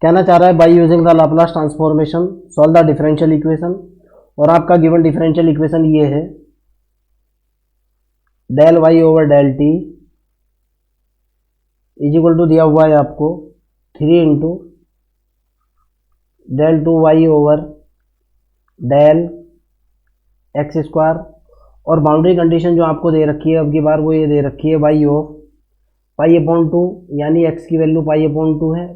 कहना चाह रहा है by using the Laplace transformation solve the differential equation, और आपका गिवन डिफरेंशियल इक्वेशन ये है del Y over del T is equal to दिया हुआ है आपको 3 into del two Y over del X square, और बाउंड्री कंडीशन जो आपको दे रखी है अब की बार वो ये दे रखी है वाई ऑफ पाई अपॉन 2, यानी एक्स की वैल्यू पाई अपॉन 2 है,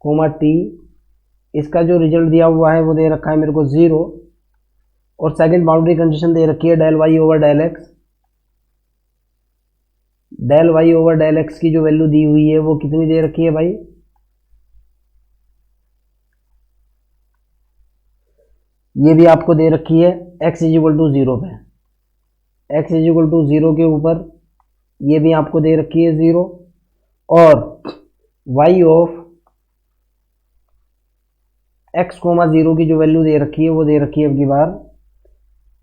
कोमा टी, इसका जो रिजल्ट दिया हुआ है वो दे रखा है मेरे को 0, और सेकंड बाउंड्री कंडीशन दे रखी है del Y over del X. Del Y over del X की जो वैल्यू दी हुई है वो कितनी दे रखी है भाई, ये भी आपको दे रखी है x इज इक्वल टू 0 पे, x इज इक्वल टू 0 के ऊपर ये भी आपको दे रखी है 0, और y ऑफ x कोमा 0 की जो वैल्यू दे रखी है वो दे रखी है अब की बार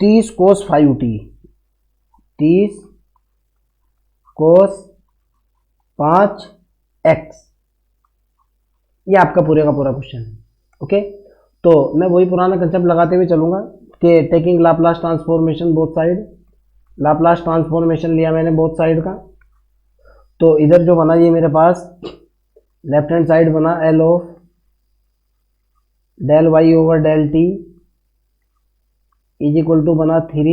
30 कोस 5t, 30 कोस 5x, ये आपका पूरे का पूरा क्वेश्चन है। ओके, तो मैं वही पुराना कंसेप्ट लगाते हुए चलूंगा कि taking Laplace transformation both side, Laplace transformation लिया मैंने बोथ साइड का, तो इधर जो बना ये मेरे पास लेफ्ट हैंड साइड बना L of del Y over del T is equal to बना 3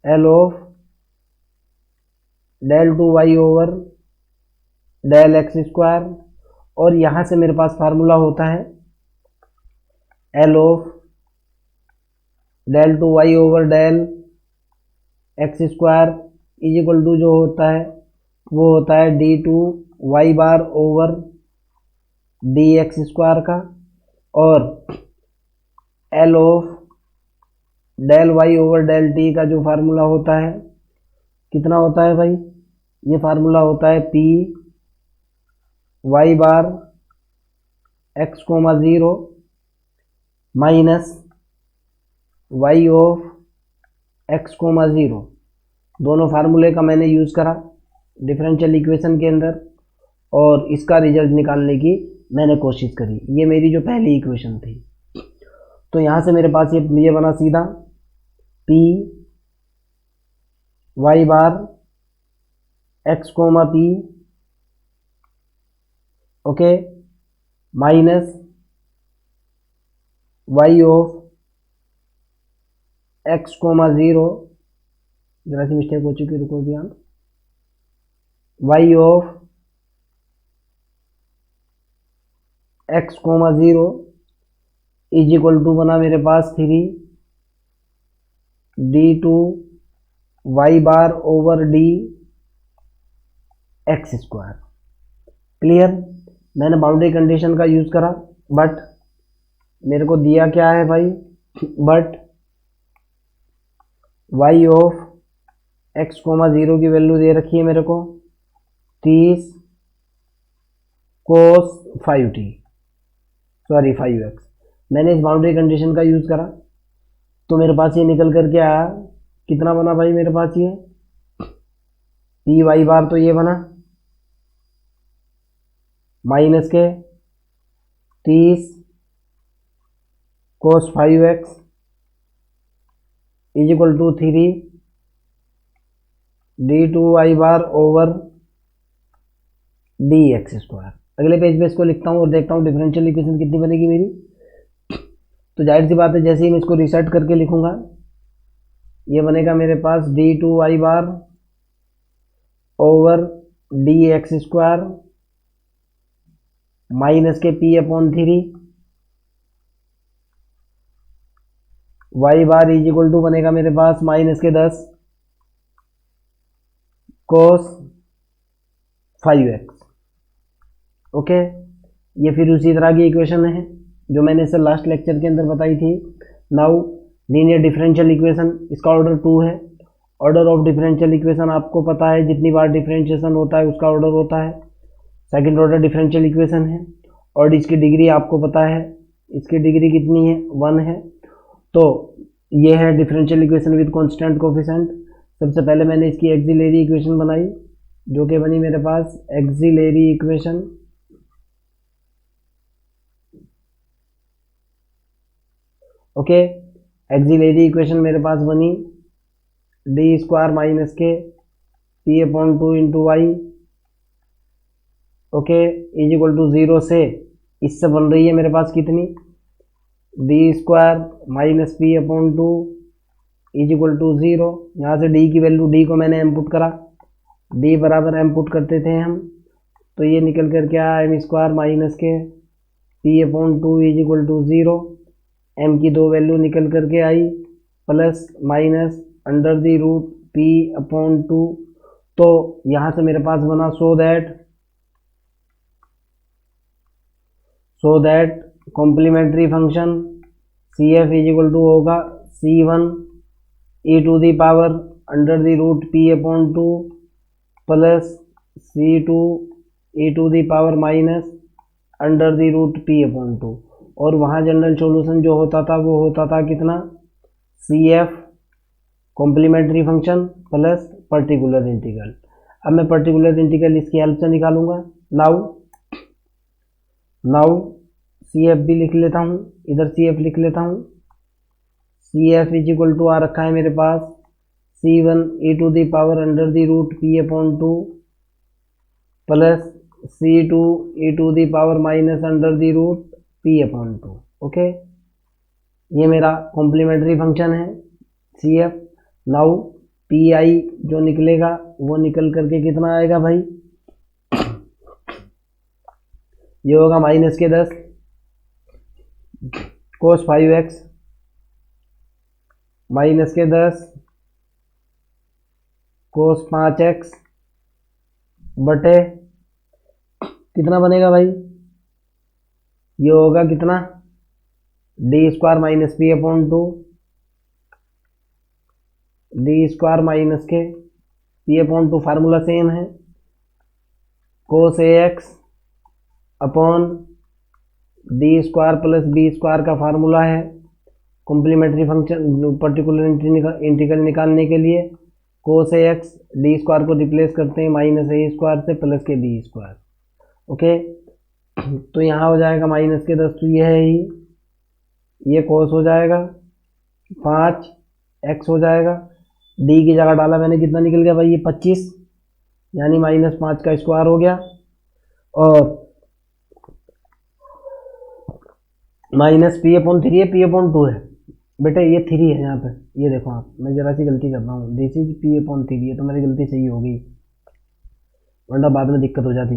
L of del two Y over del X square, और यहाँ से मेरे पास फार्मूला होता है L of del two Y over del X square is equal to जो होता है वो होता है D two Y bar over D X square का, और L of del Y over del T का जो फार्मूला होता है कितना होता है भाई, ये फार्मूला होता है P Y bar X comma 0 minus Y of X comma 0, दोनों फार्मूले का मैंने यूज़ करा डिफरेंशियल इक्वेशन के अंदर, और इसका रिजल्ट निकालने की मैंने कोशिश करी। ये मेरी जो पहली इक्वेशन थी, तो यहाँ से मेरे पास ये बना सीधा P Y bar X comma P, okay, minus Y of X comma 0, जरा सी मिस्टेक हो चुकी, रुको ध्यान, Y of X comma 0 is equal to बना मेरे पास 3 D two Y bar over D X square. Clear, मैंने बाउंड्री कंडीशन का यूज करा, बट मेरे को दिया क्या है भाई, but Y of X comma 0 की वैल्यू दे रखी है मेरे को 30 कोस 5t, सॉरी 5x। मैंने इस बाउंड्री कंडीशन का यूज करा तो मेरे पास ये निकल करके आया, कितना बना भाई मेरे पास ये पी वाई बार, तो ये बना माइनस के 30 cos 5x is equal to 3 D two Y bar over D X square. अगले पेज पे इसको लिखता हूँ और देखता हूँ डिफरेंशियल इक्वेशन कितनी बनेगी मेरी। तो जाहिर सी बात है जैसे ही मैं इसको रिसेट करके लिखूंगा ये बनेगा मेरे पास D two Y bar over D X square minus के P upon 3 Y bar is equal to बनेगा मेरे पास माइनस के 10 कोस 5x। ओके, ये फिर उसी तरह की इक्वेशन है जो मैंने इसे लास्ट लेक्चर के अंदर बताई थी। नाउ लीनियर डिफरेंशियल इक्वेशन, इसका ऑर्डर 2 है। ऑर्डर ऑफ डिफरेंशियल इक्वेशन आपको पता है, जितनी बार डिफरेंशिएशन होता है उसका ऑर्डर होता है। सेकंड ऑर्डर डिफरेंशियल इक्वेशन है और इसकी डिग्री आपको पता है, इसकी डिग्री कितनी है, 1 है। तो ये है differential equation with constant coefficient. सबसे पहले मैंने इसकी एक्सिलरी इक्वेशन बनाई जो कि बनी मेरे पास auxiliary equation okay, auxiliary equation मेरे पास बनी डी स्क्वायर माइनस के P upon 2 into Y, okay, is equal to 0 से इससे बन रही है मेरे पास कितनी, D square minus P upon 2 is equal to 0। यहाँ से डी की वैल्यू, डी को मैंने इनपुट करा, डी बराबर इनपुट करते थे हम, तो ये निकल कर के आया एम स्क्वायर माइनस के P upon 2 is equal to 0। M की दो वैल्यू निकल कर के आई, plus minus under the root P upon 2। तो यहाँ से मेरे पास बना so that complementary function C F is equal to होगा C1 e to the power under the root P upon 2 plus C2 e to the power minus under the root P upon 2। और वहाँ general solution जो होता था वो होता था कितना, CF complementary function plus particular integral. अब मैं पर्टिकुलर इंटीग्रल इसकी हेल्प से निकालूंगा। नाउ CF भी लिख लेता हूँ, इधर CF लिख लेता हूँ। CF इज इक्वल टू आ रखा है मेरे पास C1 e to the power under the root P upon 2 plus C2 e to the power minus under the root P upon 2। Okay, ये मेरा कॉम्प्लीमेंट्री फंक्शन है CF। नाउ PI जो निकलेगा वो निकल करके कितना आएगा भाई, ये होगा माइनस के 10 कोस 5x माइनस के 10 कोस 5x बटे कितना बनेगा भाई, ये होगा कितना, D square minus P upon 2, D square minus के पी अपॉन 2 फार्मूला सेम है, cos AX upon D square plus B square का फार्मूला है कॉम्प्लीमेंट्री फंक्शन पर्टिकुलर इंटीग्रल निकालने के लिए। कोस AX डी स्क्वायर को रिप्लेस करते हैं माइनस ए स्क्वायर से प्लस के बी स्क्वायर। ओके, तो यहाँ हो जाएगा माइनस के 10, तो ये है ही, ये कोस हो जाएगा 5x हो जाएगा, डी की जगह डाला मैंने, कितना निकल गया भाई, ये 25 यानी माइनस 5 का स्क्वायर हो गया। और माइनस पी अपॉन 3 है, पी अपॉन 2 है बेटे, ये 3 है यहाँ पे, ये देखो आप, मैं जरा सी गलती कर रहा हूँ, दिस इज पी अपॉन 3 है, तो मेरी गलती सही हो गई वरना बाद में दिक्कत हो जाती।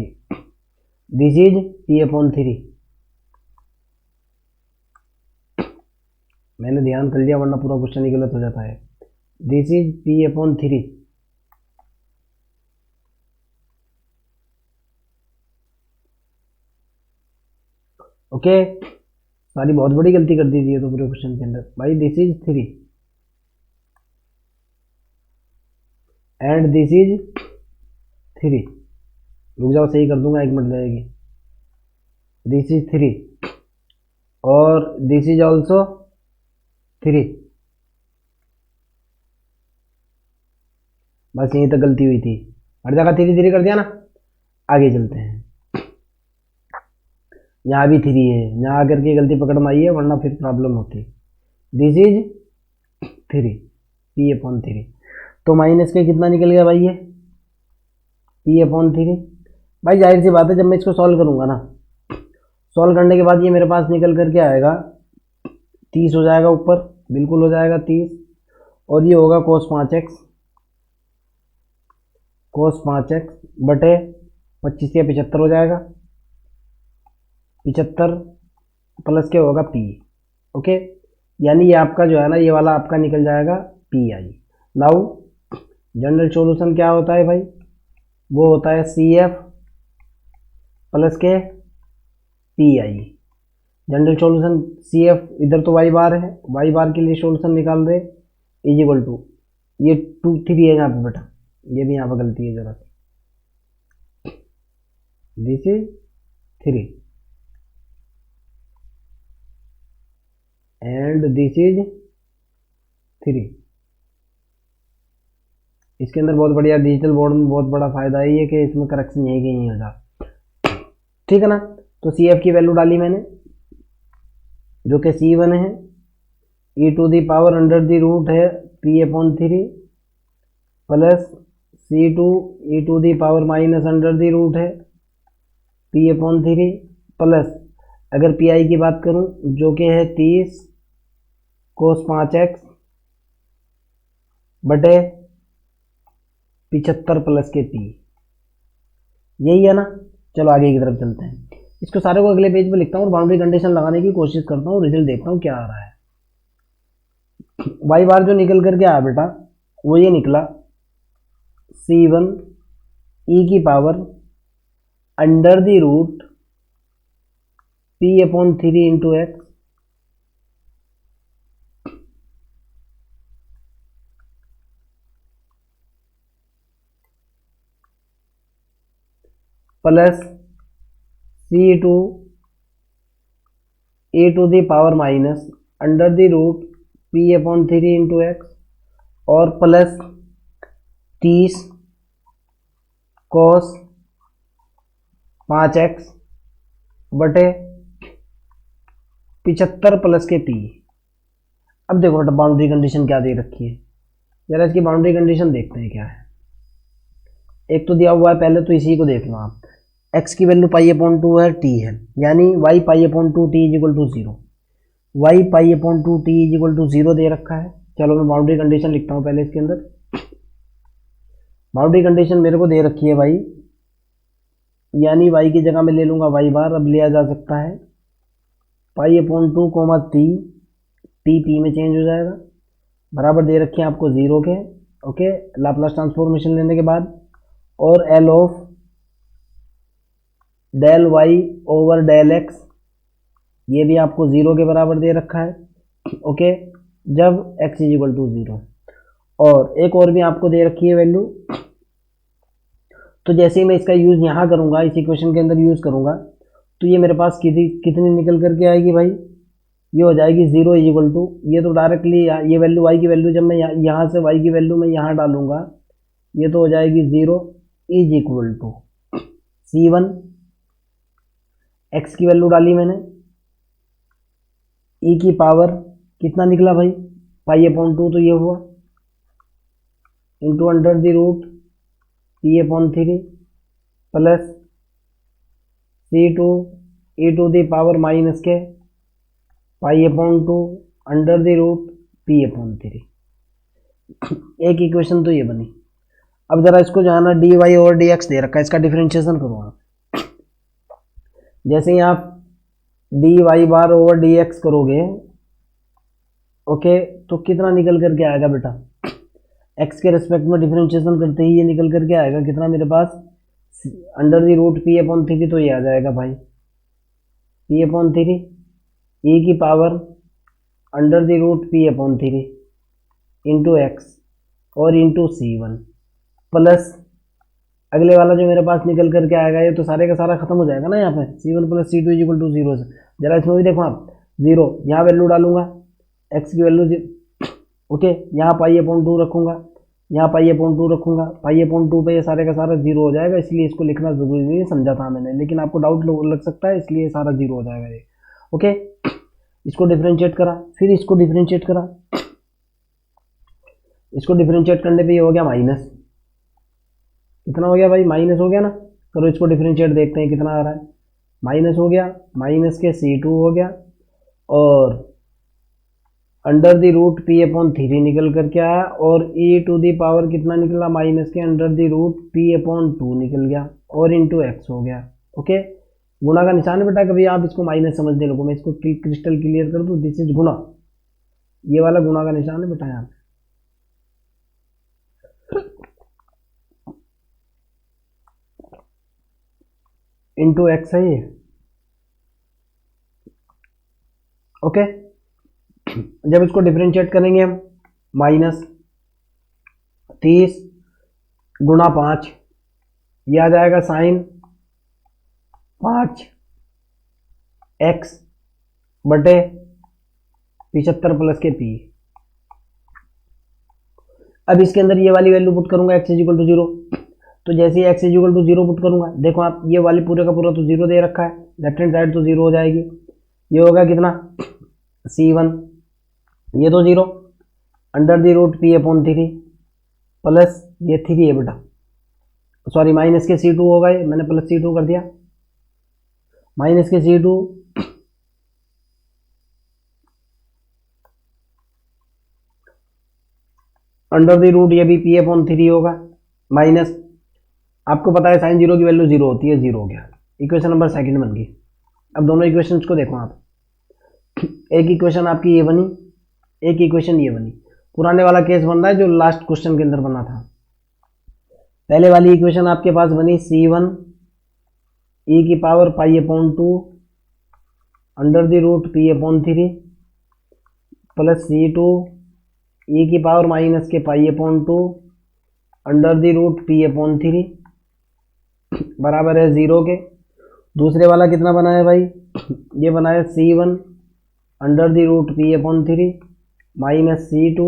दिस इज पी अपॉन 3, मैंने ध्यान कर लिया वरना पूरा क्वेश्चन ही गलत हो जाता है। This is P upon 3, okay, सारी बहुत बड़ी गलती कर दी थी ये तो पूरे क्वेश्चन के अंदर भाई। This is 3 and this is 3, रुक जाओ सही कर दूंगा, 1 मिनट लगेगी। दिस इज 3 और दिस इज ऑल्सो 3, बस यहीं तक गलती हुई थी, हर जगह 3 कर दिया ना। आगे चलते हैं, यहाँ भी 3 है, यहाँ आकर के गलती पकड़ में आई है वरना फिर प्रॉब्लम होती। दिस इज 3 पी अपॉन 3, तो माइनस के कितना निकल गया भाई, ये पी अपॉन 3। भाई जाहिर सी बात है, जब मैं इसको सॉल्व करूंगा ना, सॉल्व करने के बाद ये मेरे पास निकल करके आएगा 30 हो जाएगा, ऊपर बिल्कुल हो जाएगा 30, और ये होगा कोस 5x बटे 25 या 75 हो जाएगा, 75 प्लस के होगा पी। ओके, यानी ये आपका जो है ना, ये वाला आपका निकल जाएगा P I. Now general solution क्या होता है भाई, वो होता है CF प्लस के P I. General solution CF, इधर तो y बार है, y बार के लिए सॉल्यूशन निकाल दे, इज इक्वल टू, ये 3 है यहाँ पे बेटा, ये भी यहाँ पर गलती है जरा, this is 3 and this is 3। इसके अंदर बहुत बढ़िया डिजिटल बोर्ड में बहुत बड़ा फायदा है ये कि इसमें करेक्शन यही कहीं हो जाता, ठीक है ना। तो CF की वैल्यू डाली मैंने जो कि C1 है, E to the power under the root है P upon three plus C two E to the power minus under the root है पी अपॉन थ्री प्लस अगर पी आई की बात करूं जो कि है 30 कोस 5x बटे 75 प्लस के पी। यही है ना। चलो आगे की तरफ चलते हैं। इसको सारे को अगले पेज पे लिखता हूँ और बाउंड्री कंडीशन लगाने की कोशिश करता हूँ, रिजल्ट देखता हूँ क्या आ रहा है। वाई बार जो निकल करके आया बेटा वो ये निकला C1 ई की power under the root P upon 3 into X plus C2 e to the power minus under the root P upon 3 into X और प्लस 30 कॉस 5x बटे 75 प्लस के पी। अब देखो बेटा बाउंड्री कंडीशन क्या दे रखी है, जरा इसकी बाउंड्री कंडीशन देखते हैं क्या है। एक तो दिया हुआ है, पहले तो इसी को देख लो आप। x की वैल्यू पाई अपॉन 2 है, t है, यानी y pi upon 2 t is equal to 0। y pi upon 2 t is equal to 0 दे रखा है। चलो मैं बाउंड्री कंडीशन लिखता हूँ पहले इसके अंदर। बाउंड्री कंडीशन मेरे को दे रखी है y, यानी y की जगह मैं ले लूंगा y बार, अब लिया जा सकता है pi upon 2 comma t p में चेंज हो जाएगा, बराबर दे रखे हैं आपको 0 के। ओके, लाप्लास ट्रांसफॉर्मेशन लेने के बाद और L of del y over del x, ये भी आपको 0 के बराबर दे रखा है। ओके, जब x इज इक्वल टू 0। और एक और भी आपको दे रखी है वैल्यू, तो जैसे ही मैं इसका यूज़ यहाँ करूँगा, इस इक्वेशन के अंदर यूज़ करूँगा, तो ये मेरे पास कितनी निकल करके आएगी भाई, ये हो जाएगी 0 इज इक्वल टू, ये तो डायरेक्टली ये वैल्यू y की वैल्यू जब मैं यहाँ से y की वैल्यू मैं यहाँ डालूंगा, ये तो हो जाएगी 0 is equal to C1, x की वैल्यू डाली मैंने, e की पावर कितना निकला भाई पाई अपॉन 2, तो ये हुआ into under the root P upon 3 plus C2 e to the power minus के pi upon 2 under the root P upon 3। एक इक्वेशन तो ये बनी। अब जरा इसको जो है ना dy और dx दे रखा है, इसका डिफरेंशिएशन करो आप। जैसे ही आप dy बार ओवर dx करोगे, ओके, तो कितना निकल करके आएगा बेटा, x के रिस्पेक्ट में डिफरेंशिएशन करते ही ये निकल करके आएगा कितना मेरे पास, under the root P upon 3, तो ये आ जाएगा भाई P अपॉन 3 e की power under the root P upon 3 into X और इंटू C1 प्लस अगले वाला जो मेरे पास निकल करके आएगा, ये तो सारे का सारा खत्म हो जाएगा ना यहाँ पे, C1 plus C2 is equal to 0 से। जरा इसमें भी देखो आप, 0 यहाँ वैल्यू डालूंगा, x की वैल्यू, ओके, यहाँ पाई अपॉन 2 रखूंगा, यहाँ पाई अपॉन 2 रखूंगा, पाई अपॉन 2 पे ये सारे का सारा 0 हो जाएगा, इसलिए इसको लिखना जरूरी नहीं है, समझा था मैंने, लेकिन आपको डाउट लग सकता है, इसलिए सारा 0 हो जाएगा ये। ओके, इसको डिफरेंशिएट करा, फिर इसको डिफरेंशिएट करा, इसको डिफरेंशिएट करने पे ये हो गया माइनस, कितना हो गया भाई, माइनस हो गया ना। करो इसको डिफरेंशिएट, देखते हैं कितना आ रहा है। माइनस हो गया, माइनस के C2 हो गया और under the root P upon 3 निकल करके आया और e टू दी पावर कितना निकला, माइनस के under the root P upon 2 निकल गया और इंटू एक्स हो गया। ओके, गुणा का निशान है बेटा, कभी आप इसको माइनस समझने लगो, मैं इसको क्रिस्टल क्लियर कर दूं, दिस इज गुणा, ये वाला गुणा का निशान है बेटा यहाँ पे। इंटू एक्स है ये। ओके, जब इसको डिफरेंशिएट करेंगे हम, माइनस 30 गुणा 5, ये आ जाएगा साइन 5 x बटे 75 प्लस के p। अब इसके अंदर ये वाली वैल्यू पुट करूंगा x इज इक्वल टू 0, तो जैसे ही x is equal to 0 put करूंगा, देखो आप ये वाली पूरे का पूरा तो 0 दे रखा है, लेफ्ट हैंड साइड तो 0 हो जाएगी, ये होगा कितना C1, ये तो 0 under the root P upon 3 plus ये 3 है बेटा, सॉरी माइनस के C2 हो गए, मैंने प्लस C2 कर दिया, माइनस के C2 अंडर द रूट ये भी पी अपॉन 3 होगा, माइनस आपको पता है साइन 0 की वैल्यू 0 होती है, 0 हो गया, इक्वेशन नंबर सेकंड बन गई। अब दोनों इक्वेशंस को देखो आप, एक इक्वेशन आपकी ये बनी, एक इक्वेशन ये बनी, पुराने वाला केस बन रहा है जो लास्ट क्वेश्चन के अंदर बना था। पहले वाली इक्वेशन आपके पास बनी C1 e की power pi upon 2 under the root P upon 3 plus C2 e की पावर माइनस के pi upon 2 under the root P upon 3 बराबर है 0 के। दूसरे वाला कितना बना है भाई, ये बना है C1 under the root P upon 3 minus C2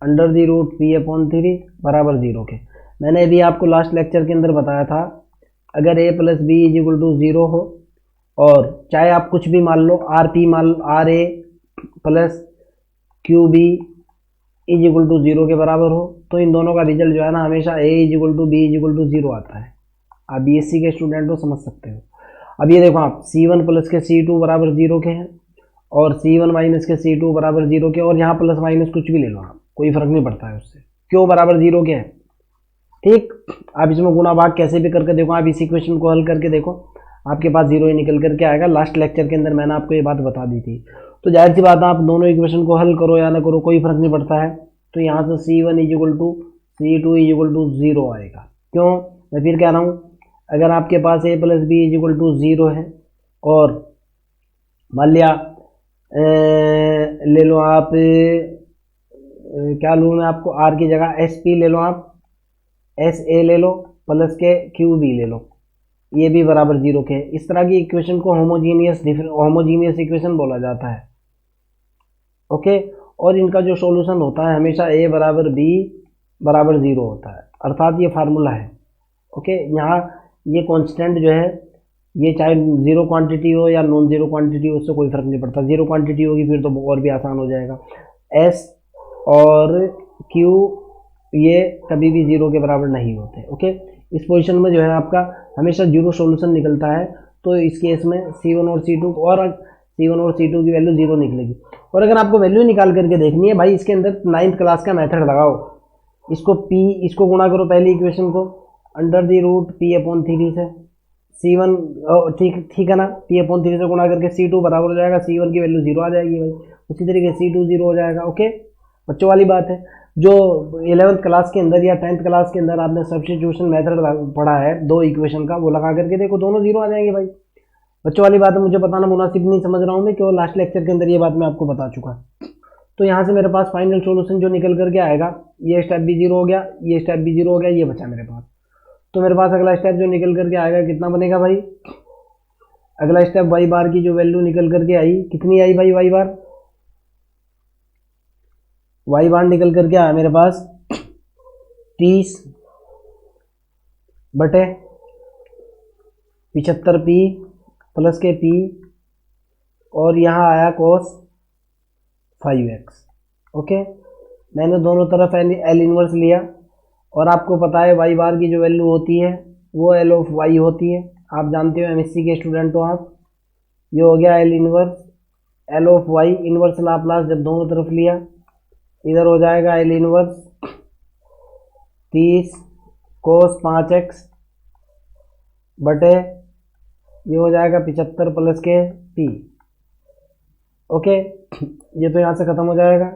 under the root P upon 3 बराबर 0 के। मैंने अभी आपको लास्ट लेक्चर के अंदर बताया था, अगर a plus B is equal to 0 हो और चाहे आप कुछ भी मान लो, आर पी मान लो, R A plus Q B is equal to 0 के बराबर हो, तो इन दोनों का रिजल्ट जो है ना हमेशा a is equal to B is equal to 0 आता है। आप BSc के स्टूडेंट हो, समझ सकते हो। अब ये देखो आप, C1 प्लस के C2 बराबर 0 के हैं और C1 माइनस के C2 बराबर 0 के, और यहाँ प्लस माइनस कुछ भी ले लो आप, कोई फर्क नहीं पड़ता है उससे, क्यों बराबर 0 के हैं। ठीक, आप इसमें गुणा भाग कैसे भी करके देखो, आप इस इक्वेशन को हल करके देखो, आपके पास 0 ही निकल करके आएगा। लास्ट लेक्चर के अंदर मैंने आपको ये बात बता दी थी। तो जाहिर सी बात है, आप दोनों इक्वेशन को हल करो या ना करो कोई फर्क नहीं पड़ता है। तो यहाँ से C1 is equal to C2 is equal to 0 आएगा। क्यों, मैं फिर कह रहा हूँ, अगर आपके पास a plus B is equal to 0 है और मान लिया ले लो आप क्या लूँ मैं आपको, r की जगह SP ले लो, आप SA ले लो प्लस के QB ले लो, ये भी बराबर 0 के। इस तरह की इक्वेशन को होमोजीनियस इक्वेशन बोला जाता है। ओके, और इनका जो सॉल्यूशन होता है हमेशा a बराबर b बराबर 0 होता है, अर्थात ये फार्मूला है। ओके, यहाँ ये कांस्टेंट जो है, ये चाहे जीरो क्वांटिटी हो या नॉन जीरो क्वांटिटी हो, उससे कोई फर्क नहीं पड़ता। जीरो क्वांटिटी होगी फिर तो और भी आसान हो जाएगा। S और Q ये कभी भी 0 के बराबर नहीं होते। ओके, इस पोजीशन में जो है आपका हमेशा 0 सॉल्यूशन निकलता है। तो इस केस में C1 और C2 की वैल्यू 0 निकलेगी। और अगर आपको वैल्यू निकाल करके देखनी है भाई, इसके अंदर 9th क्लास का मेथड लगाओ, इसको गुणा करो पहली इक्वेशन को under the root P upon 3 से, C1 ठीक है ना, पी अपॉन 3 से गुणा करके C2 बराबर हो जाएगा, C1 की वैल्यू 0 आ जाएगी भाई, उसी तरीके C2 0 हो जाएगा। ओके, बच्चों वाली बात है। जो 11th क्लास के अंदर या 10th क्लास के अंदर आपने सब्स्टिट्यूशन मेथड पढ़ा है 2 इक्वेशन का, वो लगा करके देखो, दोनों 0 आ जाएंगे भाई। बच्चों वाली बात है, मुझे बताना मुनासिब नहीं समझ रहा हूँ मैं, क्यों लास्ट लेक्चर के अंदर ये बात मैं आपको बता चुका। तो यहाँ से मेरे पास फाइनल सॉल्यूशन जो निकल करके आएगा, ये स्टेप भी 0 हो गया, ये स्टेप भी 0 हो गया, ये बचा मेरे पास। तो मेरे पास अगला स्टेप जो निकल करके आएगा कितना बनेगा भाई, अगला स्टेप y बार की जो वैल्यू निकल करके आई, कितनी आई भाई, y बार निकल करके आया मेरे पास 30 बटे 75p प्लस के p, और यहाँ आया cos 5x। ओके, मैंने दोनों तरफ L इनवर्स लिया, और आपको पता है y बार की जो वैल्यू होती है वो L ऑफ y होती है, आप जानते हो MSc के स्टूडेंट हो आप। ये हो गया L inverse L of y, inverse Laplace जब दोनों तरफ लिया, इधर हो जाएगा L इनवर्स 30 cos 5x बटे ये हो जाएगा 75 प्लस के p। ओके, ये तो यहाँ से ख़त्म हो जाएगा।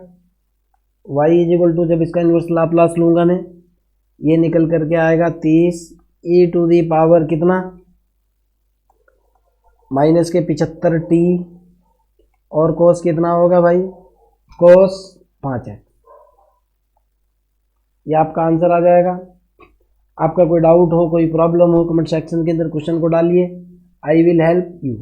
y इज इक्वल टू, जब इसका इनवर्स लाप्लास लूँगा मैं, ये निकल करके आएगा 30 e टू दी पावर कितना, माइनस के 75t, और cos कितना होगा भाई, cos 5 है। ये आपका आंसर आ जाएगा। आपका कोई डाउट हो, कोई प्रॉब्लम हो, कमेंट सेक्शन के अंदर क्वेश्चन को डालिए, आई विल हेल्प यू।